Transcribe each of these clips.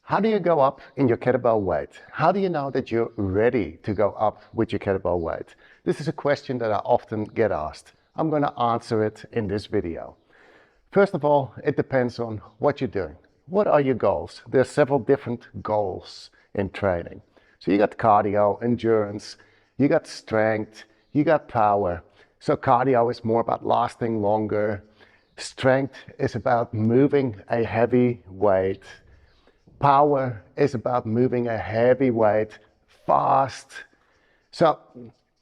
How do you go up in your kettlebell weight? How do you know that you're ready to go up with your kettlebell weight? This is a question that I often get asked. I'm going to answer it in this video. First of all, it depends on what you're doing. What are your goals? There are several different goals in training. So you got cardio, endurance, you got strength, you got power. So cardio is more about lasting longer. Strength is about moving a heavy weight. Power is about moving a heavy weight fast. So,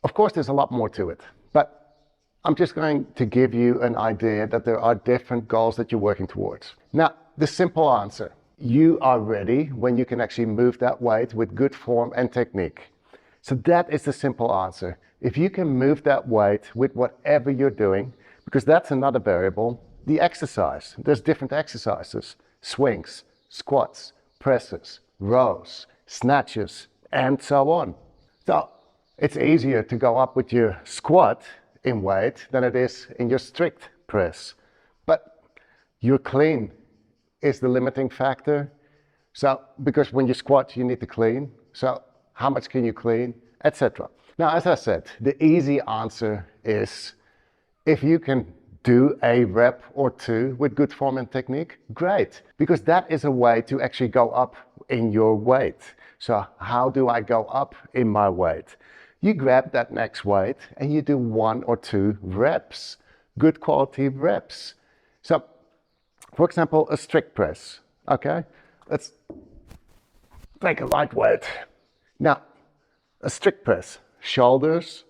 of course, there's a lot more to it, but I'm just going to give you an idea that there are different goals that you're working towards. Now, the simple answer, you are ready when you can actually move that weight with good form and technique. So that is the simple answer. If you can move that weight with whatever you're doing, because that's another variable, the exercise. There's different exercises, swings, squats, presses, rows, snatches, and so on. So it's easier to go up with your squat in weight than it is in your strict press. But your clean is the limiting factor. So, because when you squat, you need to clean. So how much can you clean, etc. Now, as I said, the easy answer is if you can do a rep or two with good form and technique, great, because that is a way to actually go up in your weight. So how do I go up in my weight? You grab that next weight and you do 1 or 2 reps, good quality reps. So, for example, a strict press, okay? Let's take a light weight. Now, a strict press, shoulders,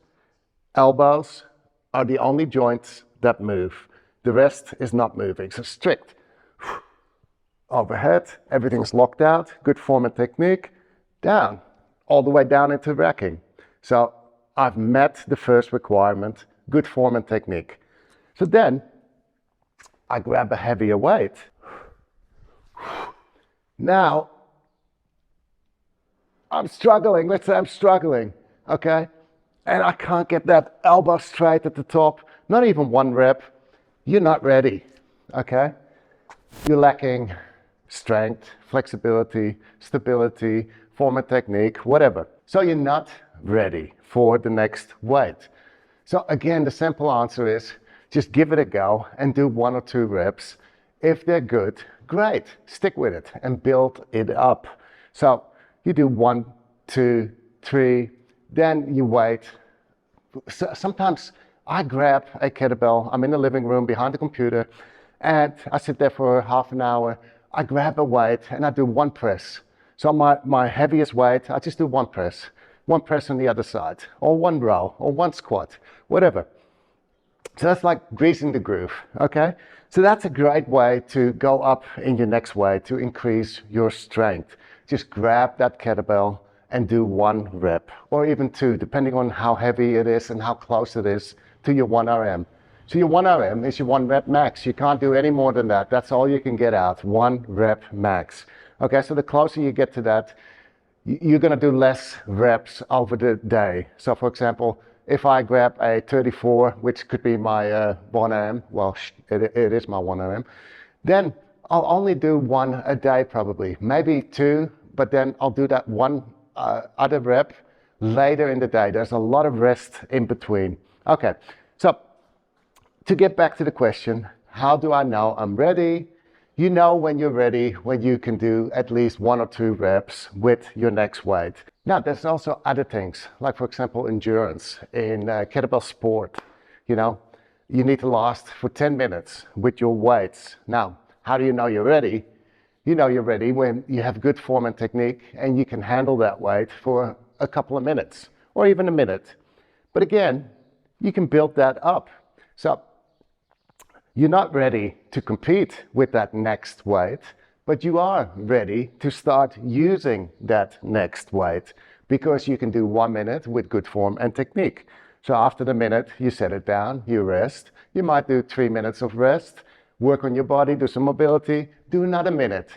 elbows are the only joints that move. The rest is not moving. So strict. Overhead, everything's locked out, good form and technique, down, all the way down into racking. So I've met the first requirement, good form and technique. So then I grab a heavier weight. Now I'm struggling, let's say I'm struggling, okay? And I can't get that elbow straight at the top. Not even 1 rep, you're not ready, okay? You're lacking strength, flexibility, stability, form and technique, whatever. So you're not ready for the next weight. So again, the simple answer is just give it a go and do 1 or 2 reps. If they're good, great, stick with it and build it up. So you do 1, 2, 3, then you wait. So sometimes I grab a kettlebell, I'm in the living room behind the computer, and I sit there for half an hour. I grab a weight and I do 1 press. So my heaviest weight, I just do 1 press. 1 press on the other side, or 1 row, or 1 squat, whatever. So that's like greasing the groove, okay? So that's a great way to go up in your next weight to increase your strength. Just grab that kettlebell and do 1 rep, or even 2, depending on how heavy it is and how close it is to your 1 RM. So your 1 RM is your 1 rep max. You can't do any more than that. That's all you can get out, 1 rep max. Okay, so the closer you get to that, you're gonna do less reps over the day. So for example, if I grab a 34, which could be my 1 RM, well, it is my 1 RM, then I'll only do 1 a day probably, maybe 2, but then I'll do that 1 other rep later in the day. There's a lot of rest in between. Okay, so to get back to the question, how do I know I'm ready? You know when you're ready, when you can do at least 1 or 2 reps with your next weight. Now, there's also other things, like for example, endurance in kettlebell sport. You know, you need to last for 10 minutes with your weights. Now, how do you know you're ready? You know you're ready when you have good form and technique and you can handle that weight for a couple of minutes or even a minute. But again, you can build that up. So you're not ready to compete with that next weight, but you are ready to start using that next weight because you can do 1 minute with good form and technique. So after the minute, you set it down, you rest. You might do 3 minutes of rest, work on your body, do some mobility, do another minute,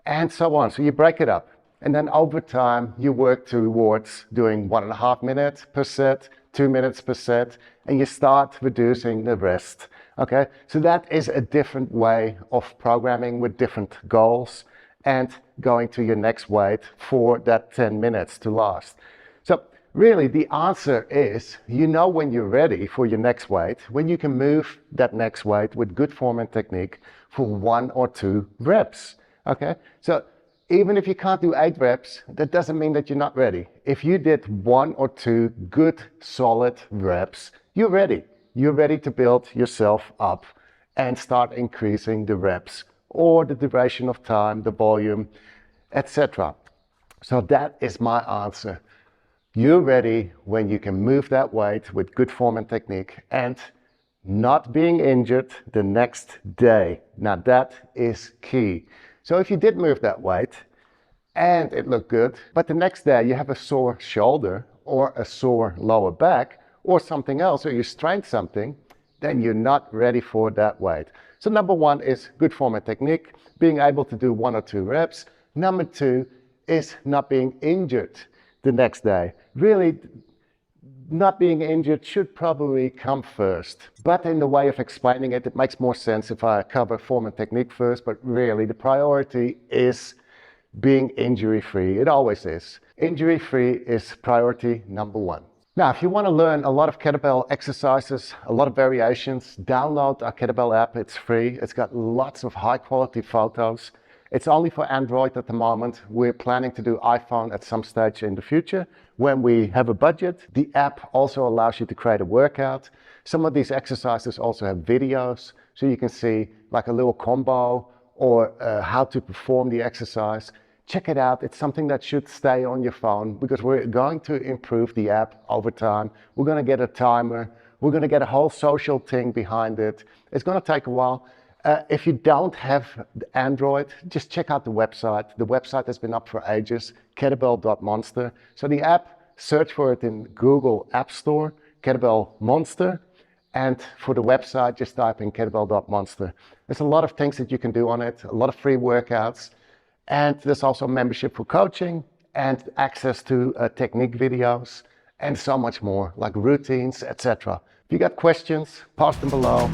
and so on. So you break it up. And then over time, you work towards doing 1.5 minutes per set, 2 minutes per set, and you start reducing the rest. Okay, so that is a different way of programming with different goals and going to your next weight for that 10 minutes to last. So really the answer is, you know when you're ready for your next weight, when you can move that next weight with good form and technique for 1 or 2 reps. Okay, so even if you can't do 8 reps, that doesn't mean that you're not ready. If you did 1 or 2 good solid reps, you're ready. You're ready to build yourself up and start increasing the reps or the duration of time, the volume, etc. So that is my answer. You're ready when you can move that weight with good form and technique and not being injured the next day. Now that is key. So if you did move that weight and it looked good, but the next day you have a sore shoulder or a sore lower back or something else, or you strained something, then you're not ready for that weight. So number 1 is good form and technique, being able to do 1 or 2 reps. Number 2 is not being injured the next day. Really, not being injured should probably come first. But in the way of explaining it, it makes more sense if I cover form and technique first, but really the priority is being injury-free. It always is. Injury-free is priority number 1. Now, if you want to learn a lot of kettlebell exercises, a lot of variations, download our kettlebell app. It's free. It's got lots of high-quality photos. It's only for Android at the moment. We're planning to do iPhone at some stage in the future when we have a budget. The app also allows you to create a workout. Some of these exercises also have videos, so you can see like a little combo or how to perform the exercise. Check it out. It's something that should stay on your phone because we're going to improve the app over time. We're going to get a timer. We're going to get a whole social thing behind it. It's going to take a while. If you don't have Android, just check out the website. The website has been up for ages, kettlebell.monster. So the app, search for it in Google App Store, Kettlebell Monster. And for the website, just type in kettlebell.monster. There's a lot of things that you can do on it, a lot of free workouts. And there's also membership for coaching and access to technique videos and so much more, like routines, etc. If you got questions, post them below.